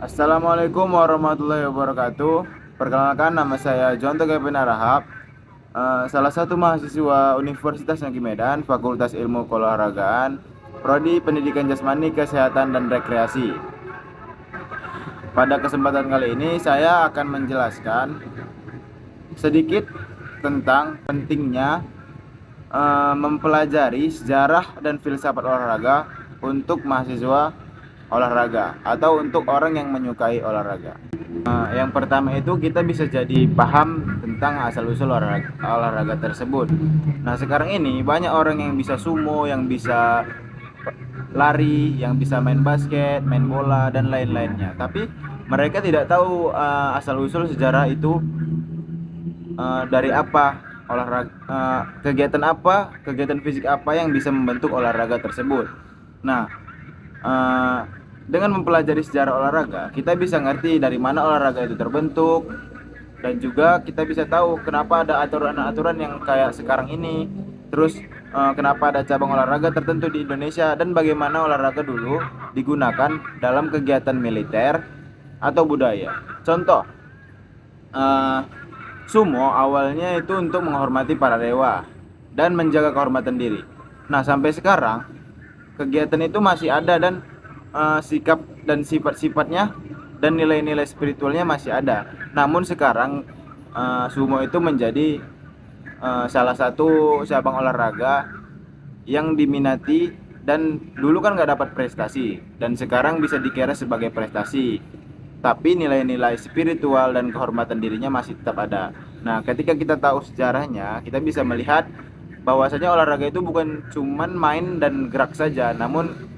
Assalamualaikum warahmatullahi wabarakatuh. Perkenalkan, nama saya Jonto Kevin Arahap, salah satu mahasiswa Universitas Negeri Medan, Fakultas Ilmu Keolahragaan, Prodi Pendidikan Jasmani, Kesehatan dan Rekreasi. Pada kesempatan kali ini saya akan menjelaskan sedikit tentang pentingnya mempelajari sejarah dan filsafat olahraga untuk mahasiswa olahraga atau untuk orang yang menyukai olahraga. Yang pertama itu kita bisa jadi paham tentang asal-usul olahraga tersebut. Nah, sekarang ini banyak orang yang bisa sumo, yang bisa lari, yang bisa main basket, main bola dan lain-lainnya. Tapi mereka tidak tahu asal-usul sejarah itu dari apa kegiatan fisik apa yang bisa membentuk olahraga tersebut. Nah, uh, dengan mempelajari sejarah olahraga, kita bisa ngerti dari mana olahraga itu terbentuk, dan juga kita bisa tahu kenapa ada aturan-aturan yang kayak sekarang ini. Terus kenapa ada cabang olahraga tertentu di Indonesia, dan bagaimana olahraga dulu digunakan dalam kegiatan militer atau budaya. Contoh, uh, sumo awalnya itu untuk menghormati para dewa dan menjaga kehormatan diri. Nah, sampai sekarang kegiatan itu masih ada, dan sikap dan sifat-sifatnya dan nilai-nilai spiritualnya masih ada. Namun sekarang sumo itu menjadi salah satu cabang olahraga yang diminati, dan dulu kan nggak dapat prestasi dan sekarang bisa dikira sebagai prestasi, tapi nilai-nilai spiritual dan kehormatan dirinya masih tetap ada. Nah, ketika kita tahu sejarahnya, kita bisa melihat bahwasanya olahraga itu bukan cuman main dan gerak saja, namun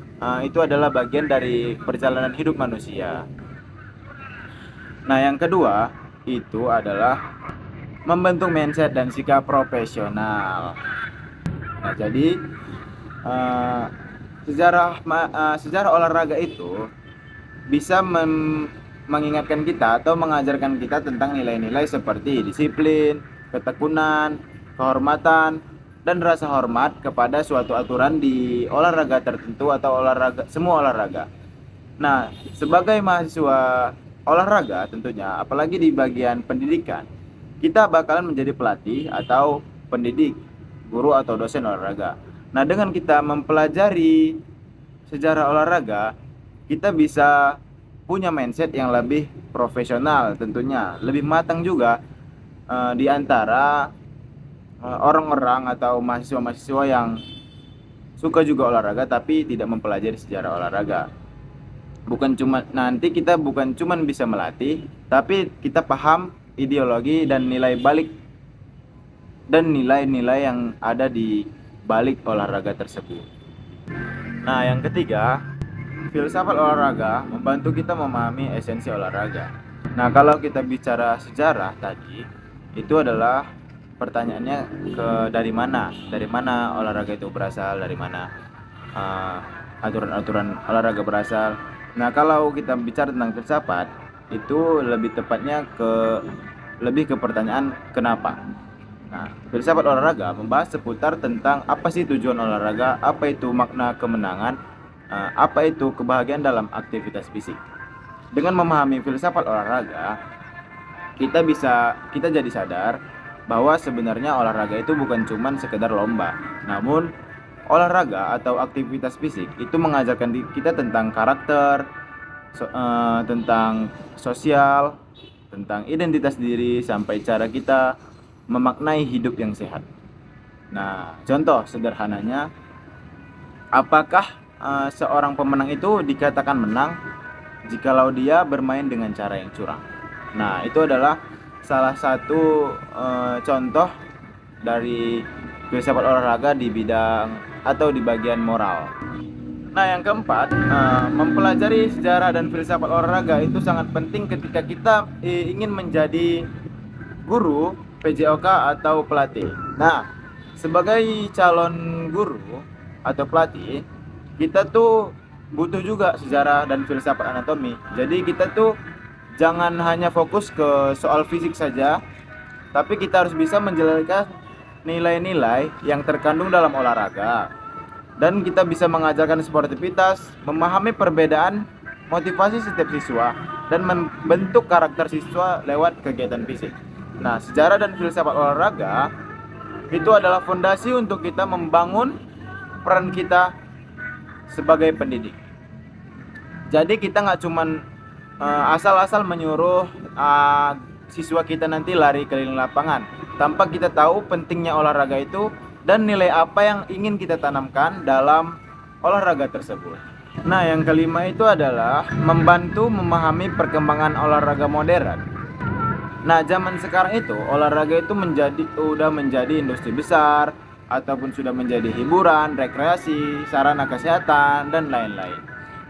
itu adalah bagian dari perjalanan hidup manusia. Nah, yang kedua itu adalah membentuk mindset dan sikap profesional. Nah, jadi uh, sejarah olahraga itu bisa mengingatkan kita atau mengajarkan kita tentang nilai-nilai seperti disiplin, ketekunan, kehormatan, dan rasa hormat kepada suatu aturan di olahraga tertentu atau semua olahraga. Nah, sebagai mahasiswa olahraga tentunya, apalagi di bagian pendidikan, kita bakalan menjadi pelatih atau pendidik, guru atau dosen olahraga. Nah, dengan kita mempelajari sejarah olahraga, kita bisa punya mindset yang lebih profesional, tentunya lebih matang juga di antara orang-orang atau mahasiswa-mahasiswa yang suka juga olahraga tapi tidak mempelajari sejarah olahraga. Bukan cuma bisa melatih, tapi kita paham ideologi dan nilai balik dan nilai-nilai yang ada di balik olahraga tersebut. Nah, yang ketiga, filsafat olahraga membantu kita memahami esensi olahraga. Nah, kalau kita bicara sejarah tadi, itu adalah pertanyaannya dari mana? Dari mana olahraga itu berasal? Dari mana aturan-aturan olahraga berasal? Nah, kalau kita bicara tentang filsafat, itu lebih ke pertanyaan kenapa. Nah, filsafat olahraga membahas seputar tentang apa sih tujuan olahraga, apa itu makna kemenangan, apa itu kebahagiaan dalam aktivitas fisik. Dengan memahami filsafat olahraga, kita jadi sadar bahwa sebenarnya olahraga itu bukan cuma sekedar lomba, namun olahraga atau aktivitas fisik itu mengajarkan kita tentang karakter, tentang sosial, tentang identitas diri, sampai cara kita memaknai hidup yang sehat. Nah, contoh sederhananya, apakah seorang pemenang itu dikatakan menang jikalau dia bermain dengan cara yang curang? Nah, itu adalah salah satu contoh dari filsafat olahraga di bidang atau di bagian moral. Nah, yang keempat, mempelajari sejarah dan filsafat olahraga itu sangat penting ketika kita ingin menjadi guru, PJOK atau pelatih. Nah, sebagai calon guru atau pelatih, kita tuh butuh juga sejarah dan filsafat anatomi. Jadi kita tuh jangan hanya fokus ke soal fisik saja, tapi kita harus bisa menjelaskan nilai-nilai yang terkandung dalam olahraga. Dan kita bisa mengajarkan sportivitas, memahami perbedaan motivasi setiap siswa dan membentuk karakter siswa lewat kegiatan fisik. Nah, sejarah dan filsafat olahraga itu adalah fondasi untuk kita membangun peran kita sebagai pendidik. Jadi kita nggak cuman asal-asal menyuruh siswa kita nanti lari keliling lapangan tanpa kita tahu pentingnya olahraga itu dan nilai apa yang ingin kita tanamkan dalam olahraga tersebut. Nah, yang kelima itu adalah membantu memahami perkembangan olahraga modern. Nah, zaman sekarang itu olahraga itu udah menjadi industri besar ataupun sudah menjadi hiburan, rekreasi, sarana kesehatan dan lain-lain.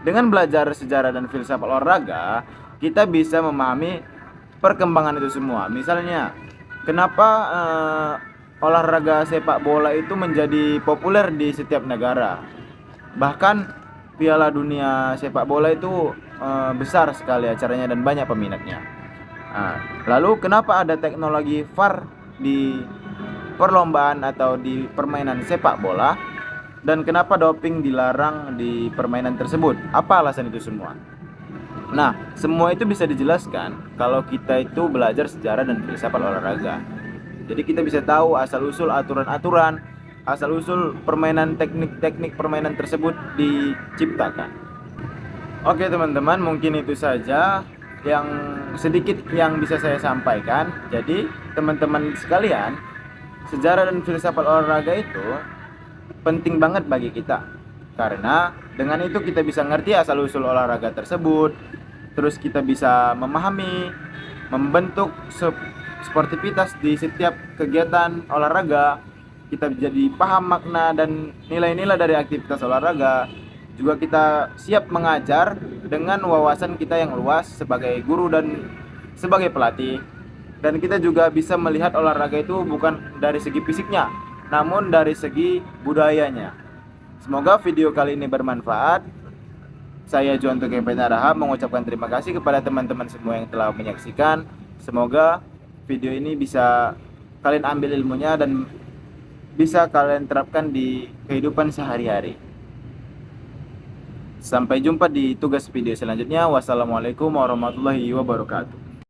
Dengan belajar sejarah dan filsafat olahraga, kita bisa memahami perkembangan itu semua. Misalnya, kenapa olahraga sepak bola itu menjadi populer di setiap negara. Bahkan Piala Dunia sepak bola itu besar sekali acaranya dan banyak peminatnya. Nah, lalu kenapa ada teknologi VAR di perlombaan atau di permainan sepak bola, dan kenapa doping dilarang di permainan tersebut? Apa alasan itu semua? Nah, semua itu bisa dijelaskan kalau kita itu belajar sejarah dan filsafat olahraga. Jadi kita bisa tahu asal-usul aturan-aturan, asal-usul permainan, teknik-teknik permainan tersebut diciptakan. Oke teman-teman, mungkin itu saja yang sedikit yang bisa saya sampaikan. Jadi teman-teman sekalian, sejarah dan filsafat olahraga itu penting banget bagi kita, karena dengan itu kita bisa ngerti asal-usul olahraga tersebut. Terus kita bisa memahami, membentuk sportivitas di setiap kegiatan olahraga. Kita jadi paham makna dan nilai-nilai dari aktivitas olahraga. Juga kita siap mengajar dengan wawasan kita yang luas sebagai guru dan sebagai pelatih. Dan kita juga bisa melihat olahraga itu bukan dari segi fisiknya, namun dari segi budayanya. Semoga video kali ini bermanfaat. Saya Juan Tukepen Araha mengucapkan terima kasih kepada teman-teman semua yang telah menyaksikan. Semoga video ini bisa kalian ambil ilmunya dan bisa kalian terapkan di kehidupan sehari-hari. Sampai jumpa di tugas video selanjutnya. Wassalamualaikum warahmatullahi wabarakatuh.